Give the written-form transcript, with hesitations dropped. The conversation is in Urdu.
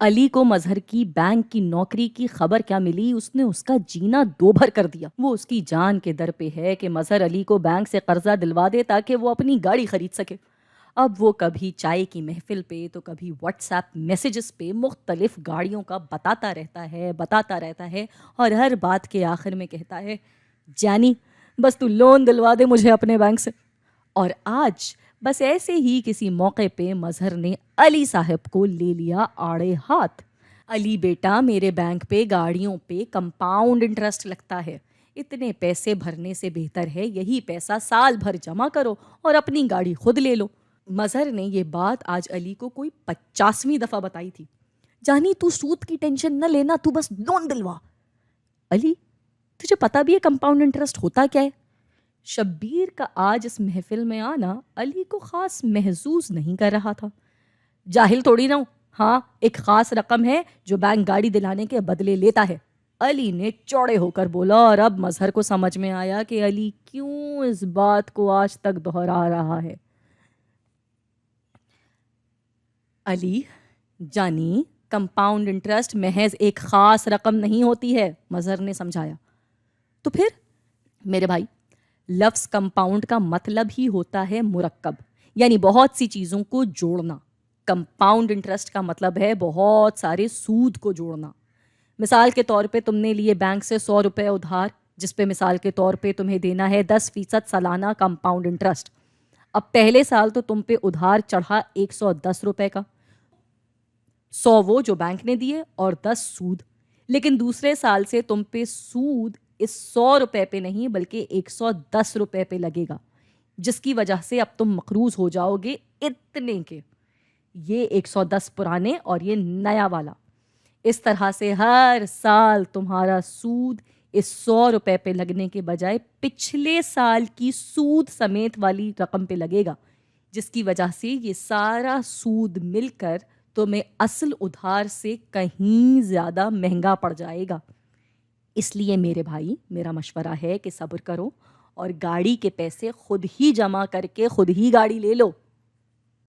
علی کو مظہر کی بینک کی نوکری کی خبر کیا ملی، اس نے اس کا جینا دو بھر کر دیا۔ وہ اس کی جان کے در پہ ہے کہ مظہر علی کو بینک سے قرضہ دلوا دے تاکہ وہ اپنی گاڑی خرید سکے۔ اب وہ کبھی چائے کی محفل پہ تو کبھی واٹس ایپ میسیجز پہ مختلف گاڑیوں کا بتاتا رہتا ہے اور ہر بات کے آخر میں کہتا ہے، جانی بس تو لون دلوا دے مجھے اپنے بینک سے۔ اور آج بس ایسے ہی کسی موقع پہ مظہر نے علی صاحب کو لے لیا آڑے ہاتھ۔ علی بیٹا، میرے بینک پہ گاڑیوں پہ کمپاؤنڈ انٹرسٹ لگتا ہے، اتنے پیسے بھرنے سے بہتر ہے یہی پیسہ سال بھر جمع کرو اور اپنی گاڑی خود لے لو۔ مظہر نے یہ بات آج علی کو کوئی 50ویں دفعہ بتائی تھی۔ جانی تو سود کی ٹینشن نہ لینا، تو بس لون دلوا۔ علی، تجھے پتا بھی ہے کمپاؤنڈ انٹرسٹ ہوتا کیا ہے؟ شبیر کا آج اس محفل میں آنا علی کو خاص محظوظ نہیں کر رہا تھا۔ جاہل توڑی نہ ہوں، ہاں ایک خاص رقم ہے جو بینک گاڑی دلانے کے بدلے لیتا ہے، علی نے چوڑے ہو کر بولا۔ اور اب مظہر کو سمجھ میں آیا کہ علی کیوں اس بات کو آج تک دہرا رہا ہے۔ علی جانی، کمپاؤنڈ انٹرسٹ محض ایک خاص رقم نہیں ہوتی ہے، مظہر نے سمجھایا۔ تو پھر میرے بھائی، لفظ کمپاؤنڈ کا مطلب ہی ہوتا ہے مرکب، یعنی بہت سی چیزوں کو جوڑنا۔ کمپاؤنڈ انٹرسٹ کا مطلب ہے بہت سارے سود کو جوڑنا۔ مثال کے طور پہ تم نے لیے بینک سے 100 روپے ادھار، جس پہ مثال کے طور پہ تمہیں دینا ہے 10% سالانہ کمپاؤنڈ انٹرسٹ۔ اب پہلے سال تو تم پہ ادھار چڑھا 110 روپے کا، 100 وہ جو بینک نے دیے اور 10 سود۔ لیکن دوسرے سال سے تم پہ سود اس 100 روپے پہ نہیں بلکہ 110 روپے پہ لگے گا، جس کی وجہ سے اب تم مقروض ہو جاؤ گے اتنے کے، یہ 110 پرانے اور یہ نیا والا۔ اس طرح سے ہر سال تمہارا سود اس 100 روپے پہ لگنے کے بجائے پچھلے سال کی سود سمیت والی رقم پہ لگے گا، جس کی وجہ سے یہ سارا سود مل کر تمہیں اصل ادھار سے کہیں زیادہ مہنگا پڑ جائے گا۔ اس لیے میرے بھائی، میرا مشورہ ہے کہ صبر کرو اور گاڑی کے پیسے خود ہی جمع کر کے خود ہی گاڑی لے لو۔